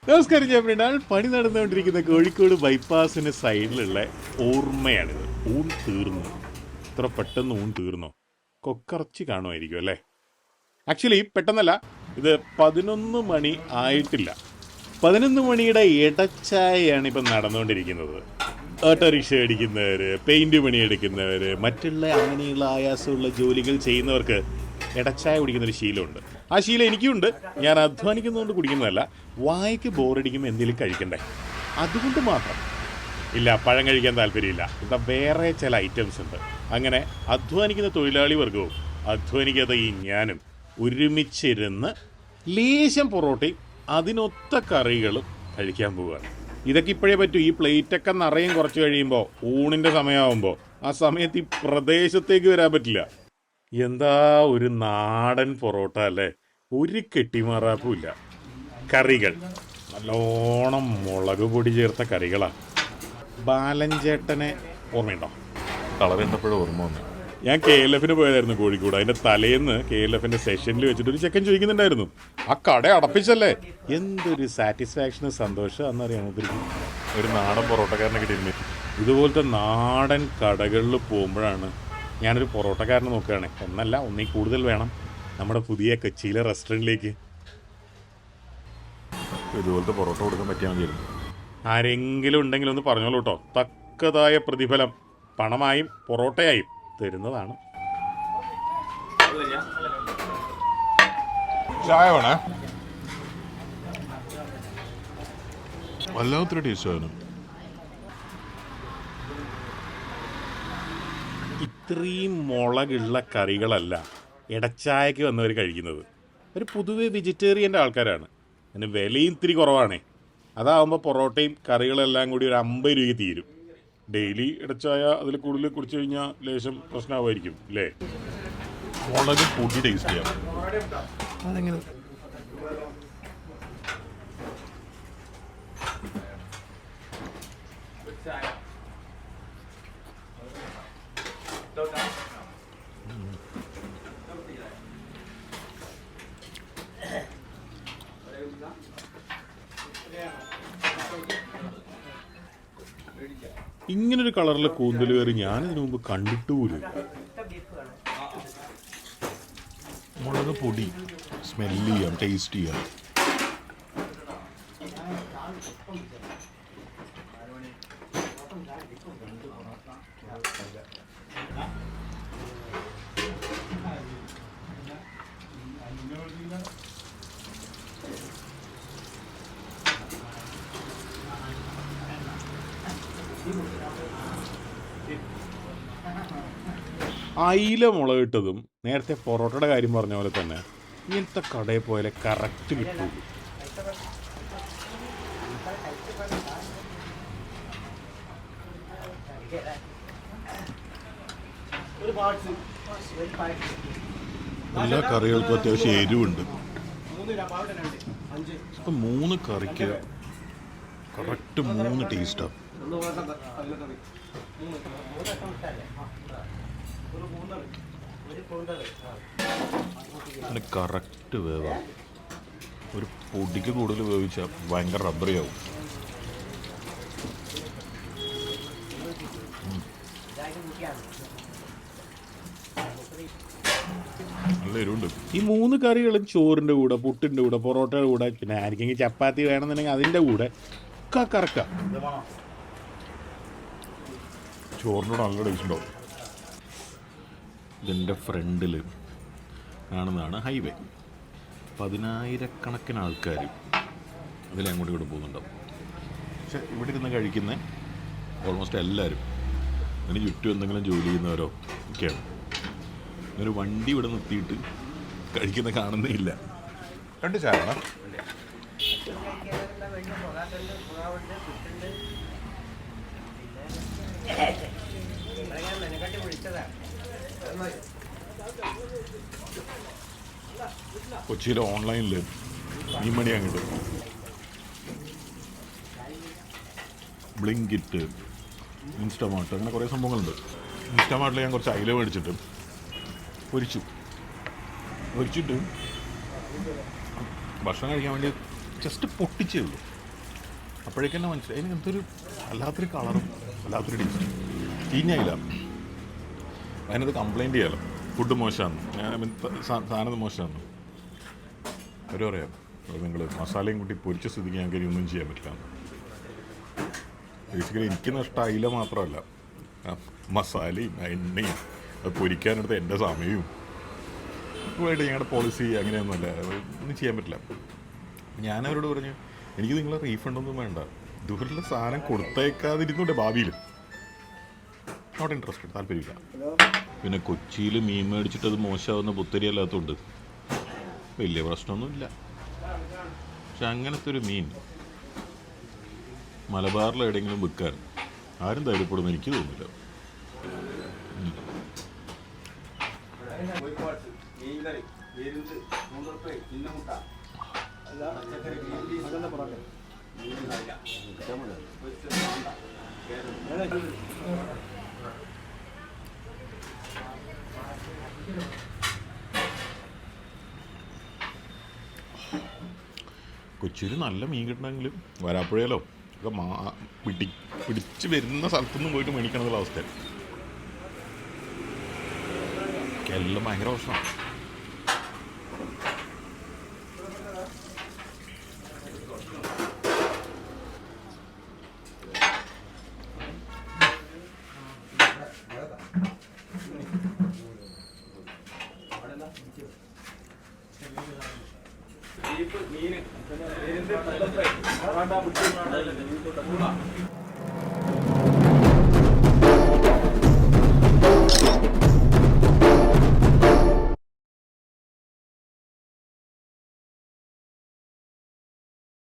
നമസ്കാരം. ഞാൻ മൃണാൾ. പണി നടന്നുകൊണ്ടിരിക്കുന്ന കോഴിക്കോട് ബൈപ്പാസിന് സൈഡിലുള്ള ഓർമ്മയാണിത്. ഊൺ തീർന്നു. ഇത്ര പെട്ടെന്ന് ഊൺ തീർന്നോ? കൊക്കറച്ചി കാണുമായിരിക്കും അല്ലേ? ആക്ച്വലി പെട്ടെന്നല്ല, ഇത് 11 മണി ആയിട്ടില്ല. 11 മണിയുടെ ഇടച്ചായയാണ് ഇപ്പം നടന്നുകൊണ്ടിരിക്കുന്നത്. ഓട്ടോറിക്ഷ അടിക്കുന്നവർ, പെയിൻറ് പണിയെടുക്കുന്നവർ, മറ്റുള്ള അങ്ങനെയുള്ള ആയാസമുള്ള ജോലികൾ ചെയ്യുന്നവർക്ക് ഇടച്ചായ കുടിക്കുന്നൊരു ശീലമുണ്ട്. ആ ശീലം എനിക്കുണ്ട്. ഞാൻ അധ്വാനിക്കുന്നതുകൊണ്ട് കുടിക്കുന്നതല്ല. വായിക്ക് ബോറടിക്കുമ്പോൾ എന്തെങ്കിലും കഴിക്കണ്ടേ, അതുകൊണ്ട് മാത്രം. ഇല്ല, പഴം കഴിക്കാൻ താല്പര്യമില്ല. ഇവിടെ വേറെ ചില ഐറ്റംസ് ഉണ്ട്. അങ്ങനെ അധ്വാനിക്കുന്ന തൊഴിലാളി വർഗവും അധ്വാനിക്കാത്ത ഈ ഞാനും ഒരുമിച്ചിരുന്ന് ലേശം പൊറോട്ടയും അതിനൊത്ത കറികളും കഴിക്കാൻ പോവുകയാണ്. ഇതൊക്കെ ഇപ്പോഴേ പറ്റൂ. ഈ പ്ലേറ്റൊക്കെ നിറയും കുറച്ച് കഴിയുമ്പോൾ, ഊണിൻ്റെ സമയമാകുമ്പോൾ. ആ സമയത്ത് ഈ പ്രദേശത്തേക്ക് വരാൻ പറ്റില്ല. എന്താ ഒരു നാടൻ പൊറോട്ട അല്ലേ! ഒരു കെട്ടിമാറാപ്പുമില്ല. കറികൾ നല്ലോണം മുളക് പൊടി ചേർത്ത കറികളാണ്. ബാലഞ്ചേട്ടനെ ഓർമ്മയുണ്ടോ? കളർ കണ്ടപ്പോഴും ഓർമ്മ വന്നു. ഞാൻ KLF പോയതായിരുന്നു കോഴിക്കോട്. അതിൻ്റെ തലേന്ന് KLF സെഷനിൽ വെച്ചിട്ട് ഒരു ചെക്കൻ ചോദിക്കുന്നുണ്ടായിരുന്നു, ആ കട അടപ്പിച്ചല്ലേ? എന്തൊരു സാറ്റിസ്ഫാക്ഷനും സന്തോഷം എന്നറിയാമോ? ഒരു നാടൻ പൊറോട്ടക്കാരനെ കിട്ടിയിരുന്നു. ഇതുപോലത്തെ നാടൻ കടകളിൽ പോകുമ്പോഴാണ് ഞാനൊരു പൊറോട്ടക്കാരനെ നോക്കുകയാണ്. ഒന്നല്ല, ഒന്നിൽ കൂടുതൽ വേണം നമ്മുടെ പുതിയ കൊച്ചിയിലെ റെസ്റ്റോറൻറ്റിലേക്ക്. ഇതുപോലത്തെ പൊറോട്ട കൊടുക്കാൻ പറ്റിയാൽ മതിയായിരുന്നു. ആരെങ്കിലും ഉണ്ടെങ്കിൽ ഒന്ന് പറഞ്ഞോളൂ കേട്ടോ. തക്കതായ പ്രതിഫലം പണമായും പൊറോട്ടയായും തരുന്നതാണ്. ചായ വേണേ? വല്ലാത്തൊരു ടേസ്റ്റ് ആയിരുന്നു. ഇത്രയും മുളകുള്ള കറികളല്ല ഇടച്ചായക്ക് വന്നവർ കഴിക്കുന്നത്. ഒരു പൊതുവെ വെജിറ്റേറിയൻ്റെ ആൾക്കാരാണ്. അതിന് വിലയും ഇത്തിരി കുറവാണേ. അതാവുമ്പോൾ പൊറോട്ടയും കറികളെല്ലാം കൂടി ഒരു 50 രൂപയ്ക്ക് തീരും. ഡെയിലി ഇടച്ചായ അതിൽ കൂടുതൽ കുടിച്ചു കഴിഞ്ഞാൽ ലേശം പ്രശ്നമായിരിക്കും അല്ലേ? മുളക് പൊടി ടേസ്റ്റ് ചെയ്യാം. അതെങ്ങനെ? ഇങ്ങനൊരു കളറിലെ കൂന്തൽ കറി ഞാനിതിനു മുമ്പ് കണ്ടിട്ടുപോലും. മുളക് പൊടി സ്മെല്ല് ചെയ്യാം, ടേസ്റ്റ് ചെയ്യാം. അയില മുളകിട്ടതും നേരത്തെ പൊറോട്ടയുടെ കാര്യം പറഞ്ഞ പോലെ തന്നെ ഇങ്ങനത്തെ കടയിൽ പോയാലേ കറക്റ്റ് കിട്ടുള്ളൂ. എല്ലാ കറികൾക്കും അത്യാവശ്യം എരിവുണ്ട്. ഇപ്പം 3 കറിക്ക് കറക്റ്റ് 3 ടേസ്റ്റാണ്. അതിന് കറക്റ്റ് വേവാണ്. ഒരു പൊടിക്ക് കൂടുതൽ വേവിച്ചാൽ ഭയങ്കര റബ്ബറിയാവും. നല്ല എരിവുണ്ട്. ഈ 3 കറികളും ചോറിൻ്റെ കൂടെ, പുട്ടിൻ്റെ കൂടെ, പൊറോട്ടയുടെ കൂടെ, പിന്നെ ആർക്കെങ്കിൽ ചപ്പാത്തി വേണമെന്നുണ്ടെങ്കിൽ അതിൻ്റെ കൂടെ ഒക്കെ കറക്കാം. ചോറിനോട് നല്ല ടേസ്റ്റ് ഉണ്ടാവും. ഇതിൻ്റെ ഫ്രണ്ടിൽ കാണുന്നതാണ് ഹൈവേ. 10,000-കണക്കിന് ആൾക്കാർ അതിൽ അങ്ങോട്ടും ഇങ്ങോട്ട് പോകുന്നുണ്ടാവും. പക്ഷെ ഇവിടെ ഇരുന്ന് കഴിക്കുന്ന ഓൾമോസ്റ്റ് എല്ലാവരും അതിന് ചുറ്റും എന്തെങ്കിലും ജോലി ചെയ്യുന്നവരോ ഒക്കെയാണ്. ഒരു വണ്ടി ഇവിടെ നിർത്തിയിട്ട് കഴിക്കുന്ന കാണുന്നേ ഇല്ല. 2 ചായ വേണം. കൊച്ചിയിലെ ഓൺലൈനിൽ മീൻമണി അങ്ങോട്ട് ബ്ലിങ്കിറ്റ്, ഇൻസ്റ്റമാർട്ട്, അങ്ങനെ കുറേ സംഭവങ്ങളുണ്ട്. ഇൻസ്റ്റമാർട്ടിൽ ഞാൻ കുറച്ച് അയില മേടിച്ചിട്ട് പൊരിച്ചിട്ട് ഭക്ഷണം കഴിക്കാൻ വേണ്ടി ജസ്റ്റ് പൊട്ടിച്ചേ ഉള്ളൂ. അപ്പോഴേക്കെന്നെ മനസ്സിലായി അതിന് എന്തൊരു വല്ലാത്തൊരു കളറും വല്ലാത്തൊരു ടേസ്റ്റ്. ചീഞ്ഞായില്ല. അതിനത് കംപ്ലയിൻറ്റ് ചെയ്യാമല്ലോ, ഫുഡ് മോശമാണ്, സാധനം മോശമാണ്. അവർ പറയാം നിങ്ങൾ മസാലയും കൂട്ടി പൊരിച്ച സ്ഥിതിക്ക് ഞങ്ങൾക്ക് ഇനി ഒന്നും ചെയ്യാൻ പറ്റില്ല. ബേസിക്കലി എനിക്ക് നഷ്ടം അയില മാത്രമല്ല, മസാലയും എണ്ണയും അത് പൊരിക്കാനെടുത്ത എൻ്റെ സമയവും ഇതുമായിട്ട് ഞങ്ങളുടെ പോളിസി അങ്ങനെയൊന്നുമല്ല, ഒന്നും ചെയ്യാൻ പറ്റില്ല. ഞാനവരോട് പറഞ്ഞു എനിക്ക് നിങ്ങളെ റീഫണ്ടൊന്നും വേണ്ട, ഇതുപോലുള്ള സാധനം കൊടുത്തേക്കാതിരുന്നുണ്ട് ഭാവിയിൽ. നോട്ട് ഇൻട്രസ്റ്റഡ്, താല്പര്യമില്ല. പിന്നെ കൊച്ചിയിൽ മീൻ മേടിച്ചിട്ട് അത് മോശമാവുന്ന പുത്തരി അല്ലാത്തതുകൊണ്ട് വലിയ പ്രശ്നമൊന്നുമില്ല. പക്ഷെ അങ്ങനത്തെ ഒരു മീൻ മലബാറിൽ എവിടെയെങ്കിലും വിൽക്കാൻ ആരും ധൈര്യപ്പെടുമെന്ന് എനിക്ക് തോന്നുന്നില്ല. കൊച്ചിയിൽ നല്ല മീൻ കിട്ടണമെങ്കിലും വരാപ്പുഴയിലോ ഒക്കെ പിടിച്ച് വരുന്ന സ്ഥലത്തുനിന്ന് പോയിട്ട് മേടിക്കണമെന്നുള്ള അവസ്ഥയാണ്. എല്ലാം ഭയങ്കര പ്രശ്നമാണ്. മീന്